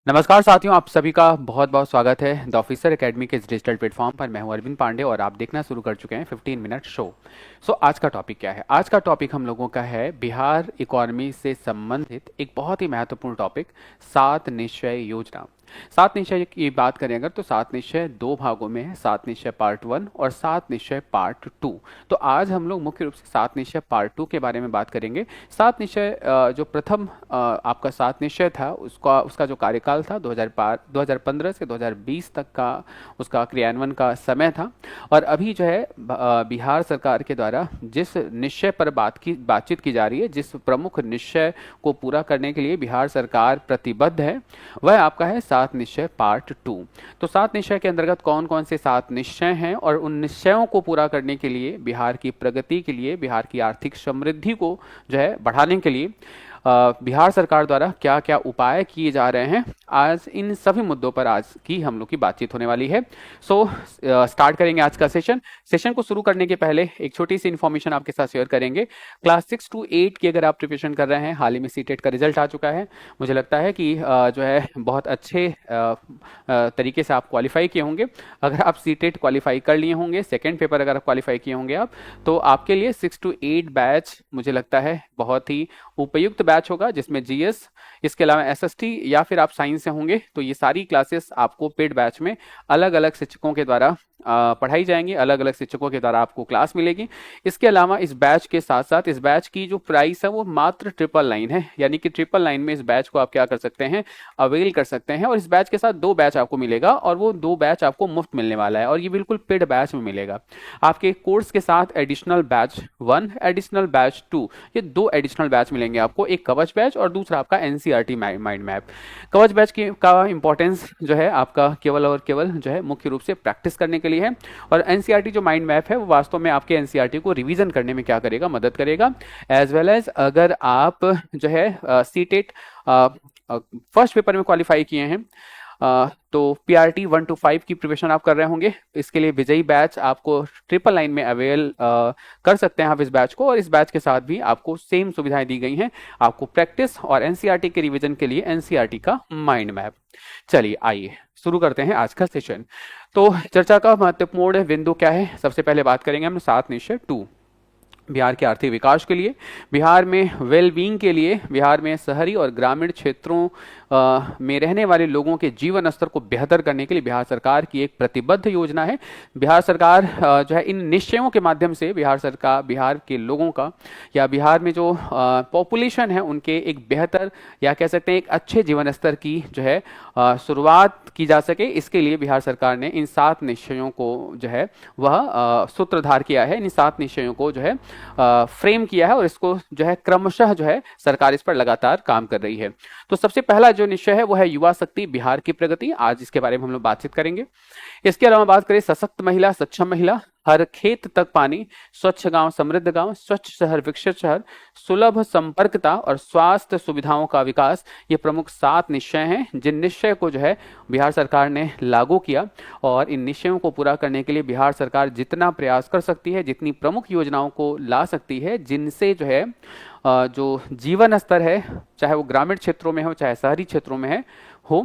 नमस्कार साथियों, आप सभी का बहुत बहुत स्वागत है द ऑफिसर एकेडमी के इस डिजिटल प्लेटफॉर्म पर। मैं हूं अरविंद पांडे और आप देखना शुरू कर चुके हैं 15 मिनट शो। आज का टॉपिक क्या है? आज का टॉपिक हम लोगों का है बिहार इकोनॉमी से संबंधित एक बहुत ही महत्वपूर्ण टॉपिक, 7 निश्चय योजना। 7 निश्चय की बात करें अगर, तो 7 निश्चय दो भागों में है, 7 निश्चय पार्ट 1 और 7 निश्चय पार्ट 2। तो आज हम लोग मुख्य रूप से 7 निश्चय पार्ट 2 के बारे में बात करेंगे। 7 निश्चय जो प्रथम आपका 7 निश्चय था, उसका उसका जो कार्यकाल था 2015 से 2020 तक का उसका क्रियान्वयन का समय था। और अभी जो है बिहार सरकार के द्वारा जिस निश्चय पर बातचीत की जा रही है, जिस प्रमुख निश्चय को पूरा करने के लिए बिहार सरकार प्रतिबद्ध है, वह आपका है 7 निश्चय पार्ट 2। तो 7 निश्चय के अंतर्गत कौन कौन से 7 निश्चय हैं और उन निश्चयों को पूरा करने के लिए, बिहार की प्रगति के लिए, बिहार की आर्थिक समृद्धि को जो है बढ़ाने के लिए बिहार सरकार द्वारा क्या क्या उपाय किए जा रहे हैं, आज इन सभी मुद्दों पर आज की हम लोग की बातचीत होने वाली है। स्टार्ट करेंगे आज का सेशन को शुरू करने के पहले एक छोटी सी इन्फॉर्मेशन आपके साथ शेयर करेंगे। क्लास 6 to 8 की अगर आप प्रिपरेशन कर रहे हैं, हाल ही में सीटेट का रिजल्ट आ चुका है। मुझे लगता है कि जो है बहुत अच्छे तरीके से आप क्वालिफाई किए होंगे। अगर आप सीटेट क्वालिफाई कर लिए होंगे, सेकेंड पेपर अगर आप क्वालिफाई किए होंगे आप, तो आपके लिए 6 to 8 बैच मुझे लगता है बहुत ही उपयुक्त बैच होगा, जिसमें जीएस, इसके अलावा एसएसटी या फिर आप साइंस से होंगे तो ये सारी क्लासेस आपको पेड बैच में अलग अलग शिक्षकों के द्वारा पढ़ाई जाएंगी, अलग अलग शिक्षकों के द्वारा आपको क्लास मिलेगी। इसके अलावा इस बैच के साथ साथ इस बैच की जो प्राइस है वो मात्र 999 है, यानी कि 999 में इस बैच को आप क्या कर सकते हैं, अवेल कर सकते हैं। और इस बैच के साथ 2 बैच आपको मिलेगा और वो 2 बैच आपको मुफ्त मिलने वाला है और ये बिल्कुल पेड बैच में मिलेगा। आपके कोर्स के साथ एडिशनल बैच 1, एडिशनल बैच 2, ये 2 एडिशनल बैच मिलेंगे आपको, एक कवच बैच और दूसरा आपका एनसीईआरटी माइंड मैप। कवच बैच का इंपॉर्टेंस जो है आपका केवल और केवल जो है मुख्य रूप से प्रैक्टिस करने के लिए है, और एनसीईआरटी जो माइंड मैप है वो वास्तव में आपके एनसीईआरटी को रिवीजन करने में क्या करेगा, मदद करेगा। एज वेल एज अगर आप जो है सीटेट फर्स्ट पेपर में क्वालिफाई किए हैं, तो पीआरटी 1 to 5 की प्रिपरेशन आप कर रहे होंगे, इसके लिए विजयी बैच आपको 999 में अवेल कर सकते हैं आप इस बैच को। और इस बैच के साथ भी आपको सेम सुविधाएं दी गई हैं, आपको प्रैक्टिस और एनसीईआरटी के रिवीजन के लिए एनसीईआरटी का माइंड मैप। चलिए आइए शुरू करते हैं आज का सेशन। तो चर्चा का महत्वपूर्ण बिंदु क्या है? सबसे पहले बात करेंगे हम 7 निश्चय 2, बिहार के आर्थिक विकास के लिए, बिहार में वेलबींग के लिए, बिहार में शहरी और ग्रामीण क्षेत्रों में रहने वाले लोगों के जीवन स्तर को बेहतर करने के लिए बिहार सरकार की एक प्रतिबद्ध योजना है। बिहार सरकार जो है इन निश्चयों के माध्यम से बिहार सरकार, बिहार के लोगों का या बिहार में जो पॉपुलेशन है उनके एक बेहतर या कह सकते हैं एक अच्छे जीवन स्तर की जो है शुरुआत की जा सके, इसके लिए बिहार सरकार ने इन 7 निश्चयों को जो है वह सूत्रधार किया है, इन 7 निश्चयों को जो है फ्रेम किया है और इसको जो है क्रमशः जो है सरकार इस पर लगातार काम कर रही है। तो सबसे पहला जो निश्चय है वो है युवा शक्ति, बिहार की प्रगति। आज इसके बारे में हम लोग बातचीत करेंगे। इसके अलावा बात करें सशक्त महिला, सक्षम महिला, हर खेत तक पानी, स्वच्छ गांव समृद्ध गांव, स्वच्छ शहर विकसित शहर, सुलभ संपर्कता और स्वास्थ्य सुविधाओं का विकास, ये प्रमुख 7 निश्चय हैं जिन निश्चय को जो है बिहार सरकार ने लागू किया। और इन निश्चयों को पूरा करने के लिए बिहार सरकार जितना प्रयास कर सकती है, जितनी प्रमुख योजनाओं को ला सकती है, जिनसे जो है जो जीवन स्तर है, चाहे वो ग्रामीण क्षेत्रों में हो चाहे शहरी क्षेत्रों में है हो,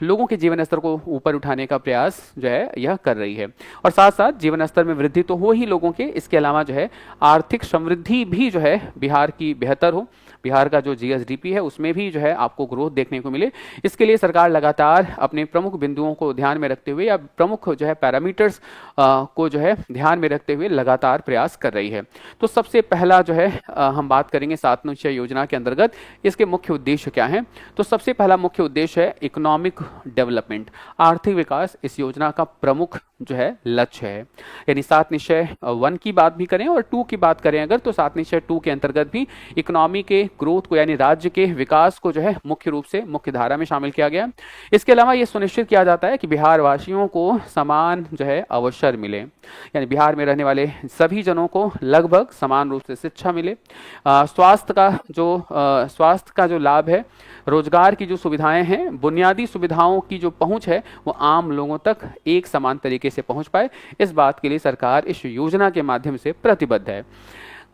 लोगों के जीवन स्तर को ऊपर उठाने का प्रयास जो है यह कर रही है। और साथ साथ जीवन स्तर में वृद्धि तो हो ही लोगों के, इसके अलावा जो है आर्थिक समृद्धि भी जो है बिहार की बेहतर हो, बिहार का जो जीएसडीपी है उसमें भी जो है आपको ग्रोथ देखने को मिले। इसके लिए सरकार लगातार अपने प्रमुख बिंदुओं को ध्यान में रखते हुए या प्रमुख जो है पैरामीटर्स को जो है ध्यान में रखते हुए लगातार प्रयास कर रही है। तो सबसे पहला जो है हम बात करेंगे 7 निश्चय योजना के अंतर्गत इसके मुख्य उद्देश्य क्या हैं। तो सबसे पहला मुख्य उद्देश्य है इकोनॉमिक डेवलपमेंट, आर्थिक विकास इस योजना का प्रमुख जो है लक्ष्य है। यानी 7 निश्चय 1 की बात भी करें और 2 की बात करें अगर, तो 7 निश्चय 2 के अंतर्गत भी इकोनॉमी के ग्रोथ को यानी राज्य के विकास को जो है मुख्य रूप से मुख्य धारा में शामिल किया गया। इसके अलावा यह सुनिश्चित किया जाता है कि बिहार वासियों को समान जो है अवसर मिले, यानी बिहार में रहने वाले सभी जनों को लगभग समान रूप से शिक्षा मिले, स्वास्थ्य का जो लाभ है, रोजगार की जो सुविधाएं हैं, बुनियादी सुविधाओं की जो पहुंच है वो आम लोगों तक एक समान तरीके से पहुंच पाए, इस बात के लिए सरकार इस योजना के माध्यम से प्रतिबद्ध है।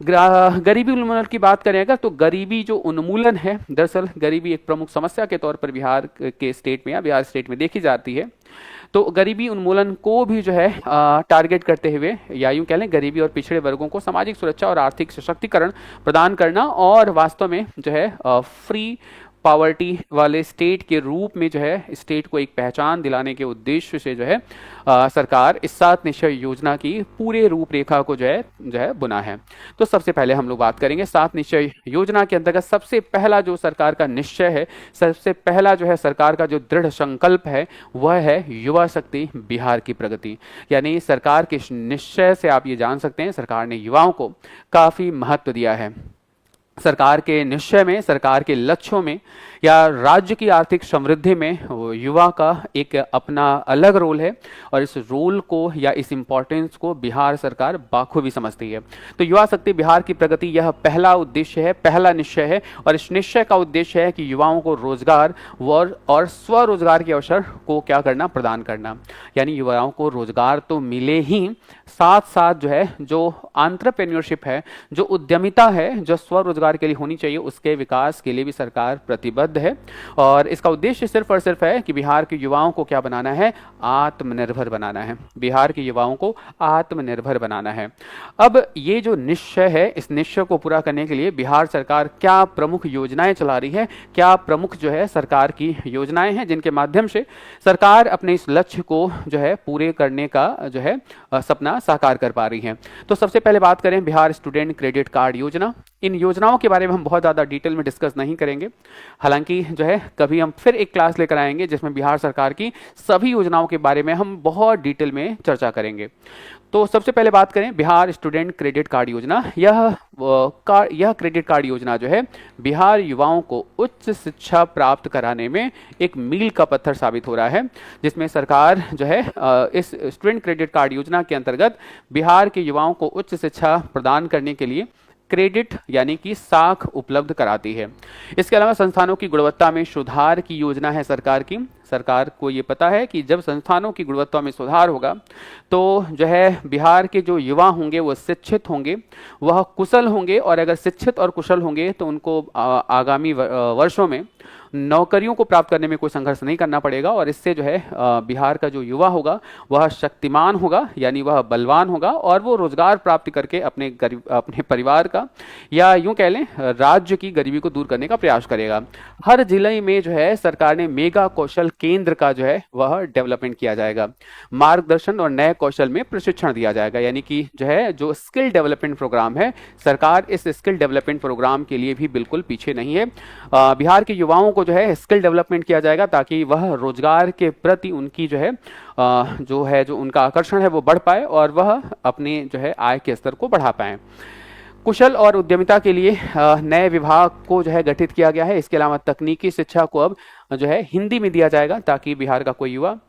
गरीबी उन्मूलन की बात करें अगर, तो गरीबी जो उन्मूलन है, दरअसल गरीबी एक प्रमुख समस्या के तौर पर बिहार के स्टेट में या बिहार स्टेट में देखी जाती है। तो गरीबी उन्मूलन को भी जो है टारगेट करते हुए, या यूं कह लें गरीबी और पिछड़े वर्गों को सामाजिक सुरक्षा और आर्थिक सशक्तिकरण प्रदान करना, और वास्तव में जो है फ्री पावर्टी वाले स्टेट के रूप में जो है स्टेट को एक पहचान दिलाने के उद्देश्य से जो है सरकार इस 7 निश्चय योजना की पूरे रूपरेखा को जो है बुना है। तो सबसे पहले हम लोग बात करेंगे 7 निश्चय योजना के अंतर्गत सबसे पहला जो सरकार का निश्चय है, सबसे पहला जो है सरकार का जो दृढ़ संकल्प है, वह है युवा शक्ति बिहार की प्रगति। यानी सरकार के निश्चय से आप ये जान सकते हैं सरकार ने युवाओं को काफी महत्व दिया है। सरकार के निश्चय में, सरकार के लक्ष्यों में या राज्य की आर्थिक समृद्धि में युवा का एक अपना अलग रोल है, और इस रोल को या इस इंपॉर्टेंस को बिहार सरकार बाखूबी समझती है। तो युवा शक्ति बिहार की प्रगति यह पहला उद्देश्य है, पहला निश्चय है, और इस निश्चय का उद्देश्य है कि युवाओं को रोजगार और स्वरोजगार के अवसर को क्या करना, प्रदान करना। यानी युवाओं को रोजगार तो मिले ही, साथ साथ जो है जो एंटरप्रेन्योरशिप है, जो उद्यमिता है, जो स्वरोजगार के लिए होनी चाहिए, उसके विकास के लिए भी सरकार प्रतिबद्ध है। और इसका उद्देश्य सिर्फ और सिर्फ है कि बिहार के युवाओं को क्या बनाना है, आत्मनिर्भर बनाना है। बिहार के युवाओं को आत्मनिर्भर बनाना है। अब ये जो निश्चय है, इस निश्चय को पूरा करने के लिए बिहार सरकार क्या प्रमुख योजनाएं चला रही है, क्या प्रमुख जो है सरकार की योजनाएं हैं जिनके माध्यम से सरकार अपने इस लक्ष्य को जो है पूरे करने का जो है सपना साकार कर पा रही है। तो सबसे पहले बात करें बिहार स्टूडेंट क्रेडिट कार्ड योजना। इन योजनाओं के बारे में हम बहुत ज़्यादा डिटेल में डिस्कस नहीं करेंगे, हालांकि जो है कभी हम फिर एक क्लास लेकर आएंगे जिसमें बिहार सरकार की सभी योजनाओं के बारे में हम बहुत डिटेल में चर्चा करेंगे। तो सबसे पहले बात करें बिहार स्टूडेंट क्रेडिट कार्ड योजना। यह क्रेडिट कार्ड योजना जो है बिहार युवाओं को उच्च शिक्षा प्राप्त कराने में एक मील का पत्थर साबित हो रहा है, जिसमें सरकार जो है इस स्टूडेंट क्रेडिट कार्ड योजना के अंतर्गत बिहार के युवाओं को उच्च शिक्षा प्रदान करने के लिए क्रेडिट यानी कि साख उपलब्ध कराती है। इसके अलावा संस्थानों की गुणवत्ता में सुधार की योजना है सरकार की। सरकार को ये पता है कि जब संस्थानों की गुणवत्ता में सुधार होगा तो जो है बिहार के जो युवा होंगे वो शिक्षित होंगे, वह कुशल होंगे, और अगर शिक्षित और कुशल होंगे तो उनको आगामी वर्षों में नौकरियों को प्राप्त करने में कोई संघर्ष नहीं करना पड़ेगा, और इससे जो है बिहार का जो युवा होगा वह शक्तिमान होगा, यानी वह बलवान होगा, और वो रोजगार प्राप्त करके अपने परिवार का या यूं कह लें राज्य की गरीबी को दूर करने का प्रयास करेगा। हर जिले में जो है सरकार ने मेगा कौशल केंद्र का जो है वह डेवलपमेंट किया जाएगा। मार्गदर्शन और नए कौशल में प्रशिक्षण दिया जाएगा, यानी कि जो है जो स्किल डेवलपमेंट प्रोग्राम है, सरकार इस स्किल डेवलपमेंट प्रोग्राम के लिए भी बिल्कुल पीछे नहीं है। बिहार के युवाओं को जो है स्किल डेवलपमेंट किया जाएगा ताकि वह रोजगार के प्रति उनकी जो उनका आकर्षण है वो बढ़ पाए, और वह अपने जो है आय के स्तर को बढ़ा पाए। कुशल और उद्यमिता के लिए नए विभाग को जो है गठित किया गया है। इसके अलावा तकनीकी शिक्षा को अब जो है हिंदी में दिया जाएगा, ताकि बिहार का कोई युवा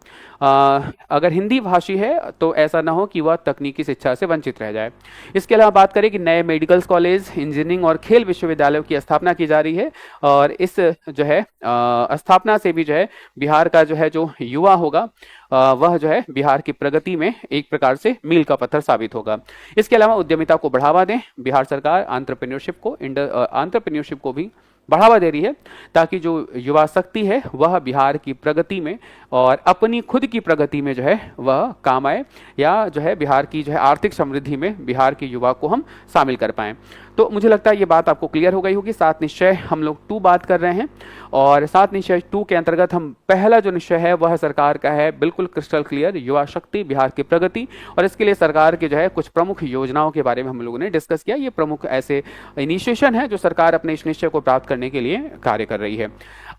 अगर हिंदी भाषी है तो ऐसा ना हो कि वह तकनीकी शिक्षा से वंचित रह जाए। इसके अलावा बात करें कि नए मेडिकल कॉलेज, इंजीनियरिंग और खेल विश्वविद्यालयों की स्थापना की जा रही है, और इस जो है स्थापना से भी जो है बिहार का जो है जो युवा होगा वह जो है बिहार की प्रगति में एक प्रकार से मील का पत्थर साबित होगा। इसके अलावा उद्यमिता को बढ़ावा दें। बिहार सरकार एंटरप्रेन्योरशिप को भी बढ़ावा दे रही है, ताकि जो युवा शक्ति है वह बिहार की प्रगति में और अपनी खुद की प्रगति में जो है वह काम आए, या जो है बिहार की जो है आर्थिक समृद्धि में बिहार के युवा को हम शामिल कर पाएं। तो मुझे लगता है ये बात आपको क्लियर हो गई होगी। 7 निश्चय हम लोग 2 बात कर रहे हैं, और 7 निश्चय 2 के अंतर्गत हम पहला जो निश्चय है वह सरकार का है बिल्कुल क्रिस्टल क्लियर, युवा शक्ति बिहार की प्रगति, और इसके लिए सरकार के जो है कुछ प्रमुख योजनाओं के बारे में हम लोगों ने डिस्कस किया। ये प्रमुख ऐसे इनिशिएशन है जो सरकार अपने इस निश्चय को प्राप्त करने के लिए कार्य कर रही है।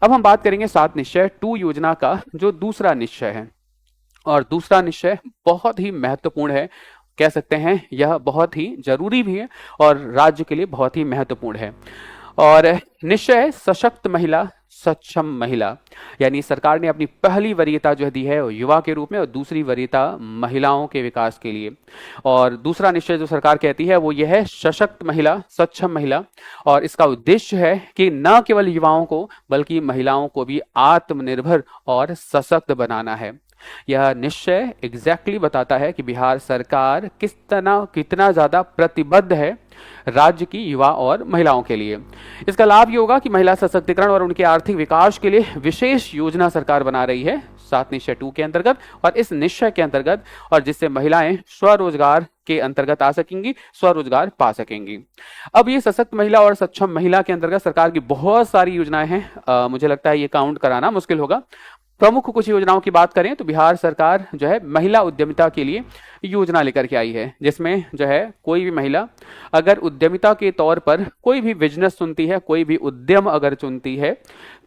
अब हम बात करेंगे 7 निश्चय 2 योजना का जो दूसरा निश्चय है, और दूसरा निश्चय बहुत ही महत्वपूर्ण है, कह सकते हैं यह बहुत ही जरूरी भी है और राज्य के लिए बहुत ही महत्वपूर्ण है। और निश्चय है सशक्त महिला सक्षम महिला, यानी सरकार ने अपनी पहली वरीयता जो दी है युवा के रूप में, और दूसरी वरीयता महिलाओं के विकास के लिए। और दूसरा निश्चय जो सरकार कहती है वो यह है सशक्त महिला सक्षम महिला, और इसका उद्देश्य है कि न केवल युवाओं को बल्कि महिलाओं को भी आत्मनिर्भर और सशक्त बनाना है। यह निश्चय एग्जैक्टली बताता है कि बिहार सरकार कितना ज़्यादा प्रतिबद्ध है राज्य की युवा और महिलाओं के लिए। इसका लाभ ये होगा कि महिला सशक्तिकरण और उनके आर्थिक विकास के लिए विशेष योजना सरकार बना रही है 7 निश्चय 2 के अंतर्गत और इस निश्चय के अंतर्गत, और जिससे महिलाएं स्वरोजगार के अंतर्गत आ सकेंगी, स्वरोजगार पा सकेंगी। अब ये सशक्त महिला और सक्षम महिला के अंतर्गत सरकार की बहुत सारी योजनाएं हैं, मुझे लगता है ये काउंट कराना मुश्किल होगा। प्रमुख कुछ योजनाओं की बात करें तो बिहार सरकार जो है महिला उद्यमिता के लिए योजना लेकर के आई है, जिसमें जो है कोई भी महिला अगर उद्यमिता के तौर पर कोई भी बिजनेस चुनती है, कोई भी उद्यम अगर चुनती है,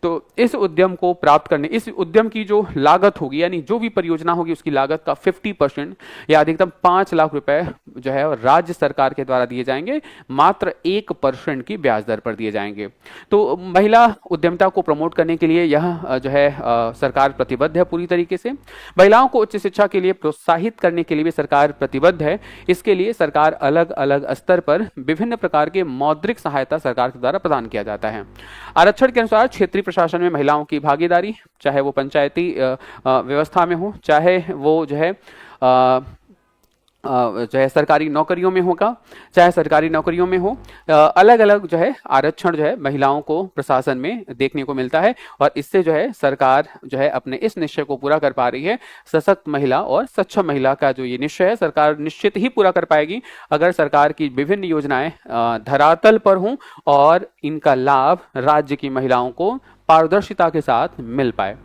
तो इस उद्यम को प्राप्त करने, इस उद्यम की जो लागत होगी, यानी जो भी परियोजना होगी उसकी लागत का 50% या अधिकतम 5 लाख रुपए जो है राज्य सरकार के द्वारा दिए जाएंगे, मात्र 1% की ब्याज दर पर दिए जाएंगे। तो महिला उद्यमिता को प्रमोट करने के लिए यह जो है सरकार प्रतिबद्ध है पूरी तरीके से। महिलाओं को उच्च शिक्षा के लिए प्रोत्साहित करने के लिए भी सरकार प्रतिबद्ध है। इसके लिए सरकार अलग अलग स्तर पर विभिन्न प्रकार के मौद्रिक सहायता सरकार के द्वारा प्रदान किया जाता है। आरक्षण के अनुसार क्षेत्रीय प्रशासन में महिलाओं की भागीदारी, चाहे वो पंचायती व्यवस्था में हो, चाहे वो जो है सरकारी नौकरियों में होगा, चाहे सरकारी नौकरियों में हो, अलग अलग जो है आरक्षण जो है महिलाओं को प्रशासन में देखने को मिलता है और इससे जो है सरकार जो है अपने इस निश्चय को पूरा कर पा रही है। सशक्त महिला और सक्षम महिला का जो ये निश्चय है सरकार निश्चित ही पूरा कर पाएगी अगर सरकार की विभिन्न योजनाएं धरातल पर हों और इनका लाभ राज्य की महिलाओं को पारदर्शिता के साथ मिल पाए।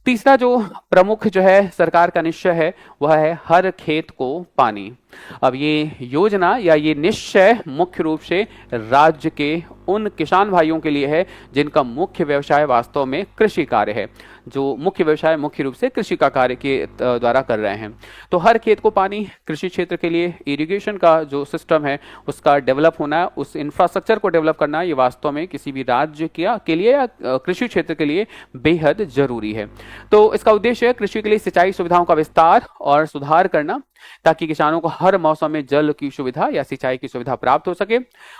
तीसरा जो प्रमुख जो है सरकार का निश्चय है वह है हर खेत को पानी। अब ये योजना या ये निश्चय मुख्य रूप से राज्य के उन किसान भाइयों के लिए है जिनका मुख्य व्यवसाय वास्तव में कृषि कार्य है, जो मुख्य व्यवसाय मुख्य रूप से कृषि का कार्य के द्वारा कर रहे हैं। तो हर खेत को पानी, कृषि क्षेत्र के लिए इरिगेशन का जो सिस्टम है उसका डेवलप होना, उस इंफ्रास्ट्रक्चर को डेवलप करना, ये वास्तव में किसी भी राज्य के लिए या कृषि क्षेत्र के लिए बेहद जरूरी है। तो इसका उद्देश्य है कृषि के लिए सिंचाई सुविधाओं का विस्तार और सुधार करना ताकि किसानों को हर मौसम में जल की सुविधा या सिंचाई की सुविधा प्राप्त हो सके।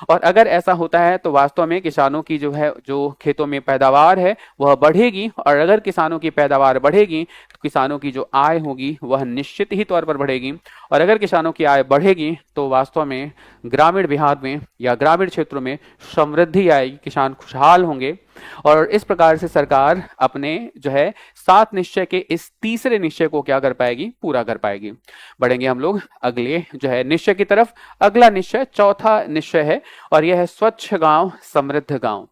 और अगर ऐसा होता है तो वास्तव में किसानों की जो खेतों में पैदावार है वह बढ़ेगी, और अगर किसानों की पैदावार बढ़ेगी तो किसानों की जो आय होगी वह निश्चित ही तौर पर बढ़ेगी, और अगर किसानों की आय बढ़ेगी तो वास्तव में ग्रामीण बिहार में या ग्रामीण क्षेत्रों में समृद्धि आएगी, किसान खुशहाल होंगे। और इस प्रकार से सरकार अपने जो है 7 निश्चय के इस तीसरे निश्चय को क्या कर पाएगी, पूरा कर पाएगी। बढ़ेंगे हम लोग अगले जो है निश्चय की तरफ। अगला निश्चय चौथा निश्चय है और यह है स्वच्छ गांव समृद्ध गांव।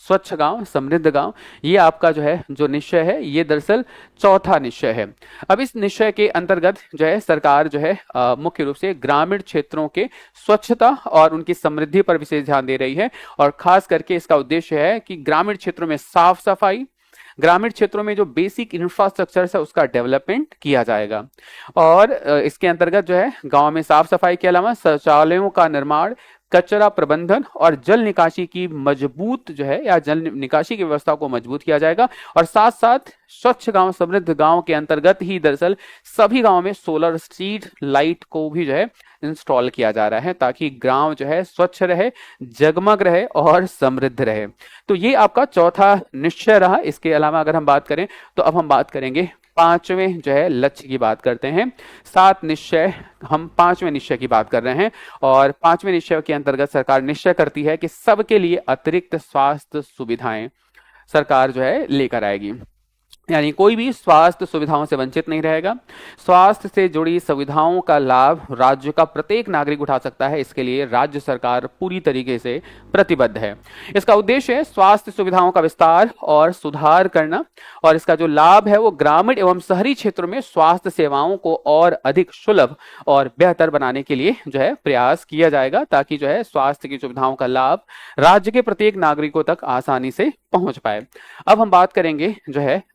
स्वच्छ गांव समृद्ध गांव, ये आपका जो निश्चय है ये दरअसल चौथा निश्चय है। अब इस निश्चय के अंतर्गत जो है सरकार मुख्य रूप से ग्रामीण क्षेत्रों के स्वच्छता और उनकी समृद्धि पर विशेष ध्यान दे रही है, और खास करके इसका उद्देश्य है कि ग्रामीण क्षेत्रों में साफ सफाई, ग्रामीण क्षेत्रों में जो बेसिक इंफ्रास्ट्रक्चर है उसका डेवलपमेंट किया जाएगा। और इसके अंतर्गत जो है गांव में साफ सफाई के अलावा शौचालयों का निर्माण, कचरा प्रबंधन और जल निकासी की मजबूत या जल निकासी की व्यवस्था को मजबूत किया जाएगा। और साथ साथ स्वच्छ गांव समृद्ध गांव के अंतर्गत ही दरअसल सभी गांव में सोलर स्ट्रीट लाइट को भी इंस्टॉल किया जा रहा है ताकि गांव स्वच्छ रहे, जगमग रहे और समृद्ध रहे। तो ये आपका चौथा निश्चय रहा। इसके अलावा अगर हम बात करें तो अब हम बात करेंगे पांचवें लक्ष्य की बात करते हैं। 7 निश्चय, हम पांचवें निश्चय की बात कर रहे हैं, और पांचवें निश्चय के अंतर्गत सरकार निश्चय करती है कि सबके लिए अतिरिक्त स्वास्थ्य सुविधाएं सरकार लेकर आएगी, यानी कोई भी स्वास्थ्य सुविधाओं से वंचित नहीं रहेगा। स्वास्थ्य से जुड़ी सुविधाओं का लाभ राज्य का प्रत्येक नागरिक उठा सकता है, इसके लिए राज्य सरकार पूरी तरीके से प्रतिबद्ध है। इसका उद्देश्य है स्वास्थ्य सुविधाओं का विस्तार और सुधार करना, और इसका जो लाभ है वो ग्रामीण एवं शहरी क्षेत्रों में स्वास्थ्य सेवाओं को और अधिक सुलभ और बेहतर बनाने के लिए प्रयास किया जाएगा, ताकि स्वास्थ्य की सुविधाओं का लाभ राज्य के प्रत्येक नागरिकों तक आसानी से पहुंच पाए। अब हम बात करेंगे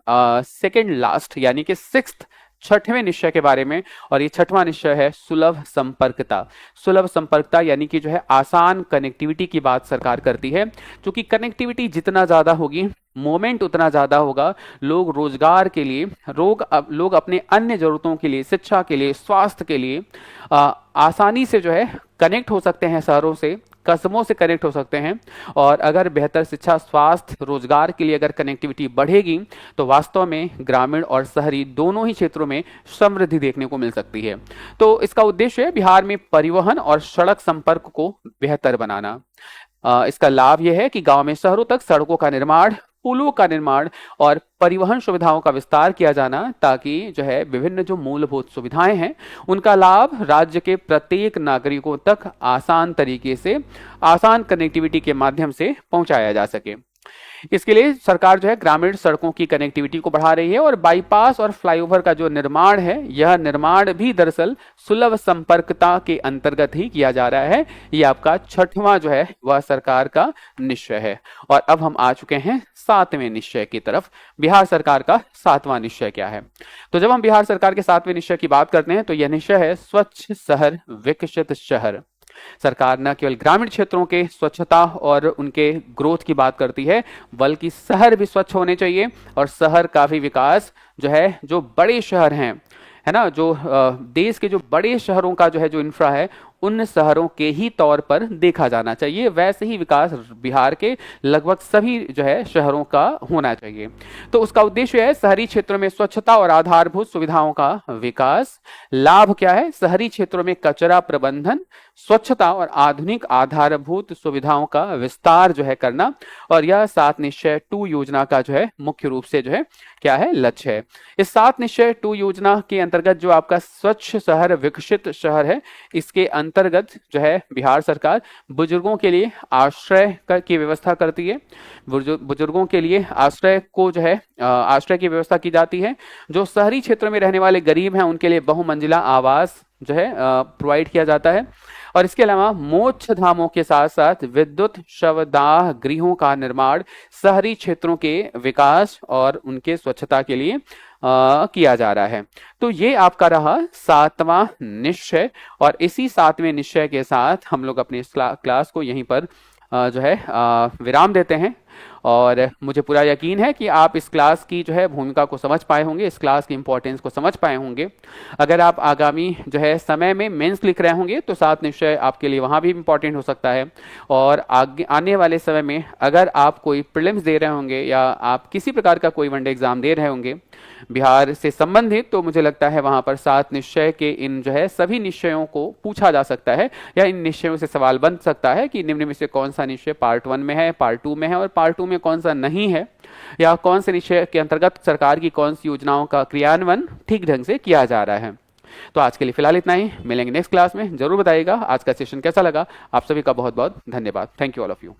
सेकेंड लास्ट यानी कि 6th छठवें निश्चय के बारे में, और ये छठवां निश्चय है सुलभ संपर्कता। सुलभ संपर्कता यानी कि आसान कनेक्टिविटी की बात सरकार करती है, क्योंकि कनेक्टिविटी जितना ज्यादा होगी, मोमेंट उतना ज्यादा होगा, लोग रोजगार के लिए, लोग अपने अन्य जरूरतों के लिए, शिक्षा के लिए, स्वास्थ्य के लिए आसानी से कनेक्ट हो सकते हैं शहरों से, कस्बों से कनेक्ट हो सकते हैं। और अगर बेहतर शिक्षा, स्वास्थ्य, रोजगार के लिए अगर कनेक्टिविटी बढ़ेगी तो वास्तव में ग्रामीण और शहरी दोनों ही क्षेत्रों में समृद्धि देखने को मिल सकती है। तो इसका उद्देश्य है बिहार में परिवहन और सड़क संपर्क को बेहतर बनाना। इसका लाभ यह है कि गांव में शहरों तक सड़कों का निर्माण, पुलों का निर्माण और परिवहन सुविधाओं का विस्तार किया जाना, ताकि जो है विभिन्न जो मूलभूत सुविधाएं हैं उनका लाभ राज्य के प्रत्येक नागरिकों तक आसान तरीके से, आसान कनेक्टिविटी के माध्यम से पहुंचाया जा सके। इसके लिए सरकार जो है ग्रामीण सड़कों की कनेक्टिविटी को बढ़ा रही है और बाईपास और फ्लाईओवर का जो निर्माण है, यह निर्माण भी दरअसल सुलभ संपर्कता के अंतर्गत ही किया जा रहा है। ये आपका छठवां जो है वह सरकार का निश्चय है। और अब हम आ चुके हैं सातवें निश्चय की तरफ। बिहार सरकार का सातवां निश्चय क्या है? तो जब हम बिहार सरकार के सातवें निश्चय की बात करते हैं तो यह निश्चय है स्वच्छ शहर विकसित शहर। सरकार न केवल ग्रामीण क्षेत्रों के स्वच्छता और उनके ग्रोथ की बात करती है, बल्कि शहर भी स्वच्छ होने चाहिए और शहर का भी विकास जो है, जो बड़े शहर हैं, है ना, जो देश के जो बड़े शहरों का जो है जो इंफ्रा है, उन शहरों के ही तौर पर देखा जाना चाहिए। वैसे ही विकास बिहार के लगभग सभी जो है शहरों का होना चाहिए। तो उसका उद्देश्य है शहरी क्षेत्रों में स्वच्छता और आधारभूत सुविधाओं का विकास। लाभ क्या है? शहरी क्षेत्रों में कचरा प्रबंधन, स्वच्छता और आधुनिक आधारभूत सुविधाओं का विस्तार जो है करना। और यह 7 निश्चय 2 योजना का जो है मुख्य रूप से जो है क्या है, लक्ष्य है। इस 7 निश्चय 2 योजना के अंतर्गत जो आपका स्वच्छ शहर विकसित शहर है, इसके अंतर्गत जो है बिहार सरकार बुजुर्गों के लिए आश्रय की व्यवस्था करती है। बुजुर्गों के लिए आश्रय को जो है आश्रय की व्यवस्था की जाती है। जो शहरी क्षेत्रों में रहने वाले गरीब हैं उनके लिए बहुमंजिला आवास जो है प्रोवाइड किया जाता है। और इसके अलावा मोक्ष धामों के साथ साथ विद्युत शवदाह गृहों का निर्माण शहरी क्षेत्रों के विकास और उनके स्वच्छता के लिए किया जा रहा है। तो ये आपका रहा 7वां निश्चय। और इसी 7वें निश्चय के साथ हम लोग अपनी इस क्लास को यहीं पर जो है विराम देते हैं। और मुझे पूरा यकीन है कि आप इस क्लास की जो है भूमिका को समझ पाए होंगे, इस क्लास की इंपॉर्टेंस को समझ पाए होंगे। अगर आप आगामी जो है समय में मेंस लिख रहे होंगे तो 7 निश्चय आपके लिए वहाँ भी इंपॉर्टेंट हो सकता है। और आगे आने वाले समय में अगर आप कोई प्रीलिम्स दे रहे होंगे या आप किसी प्रकार का कोई वनडे एग्जाम दे रहे होंगे बिहार से संबंधित, तो मुझे लगता है वहाँ पर 7 निश्चय के इन जो है सभी निश्चयों को पूछा जा सकता है, या इन निश्चयों से सवाल बन सकता है कि निम्न में से कौन सा निश्चय पार्ट 1 में है, पार्ट 2 में है और पार्ट 2 में कौन सा नहीं है, या कौन से निश्चय के अंतर्गत सरकार की कौन सी योजनाओं का क्रियान्वयन ठीक ढंग से किया जा रहा है। तो आज के लिए फिलहाल इतना ही। मिलेंगे नेक्स्ट क्लास में। जरूर बताइएगा आज का सेशन कैसा लगा। आप सभी का बहुत बहुत धन्यवाद। Thank you all of you.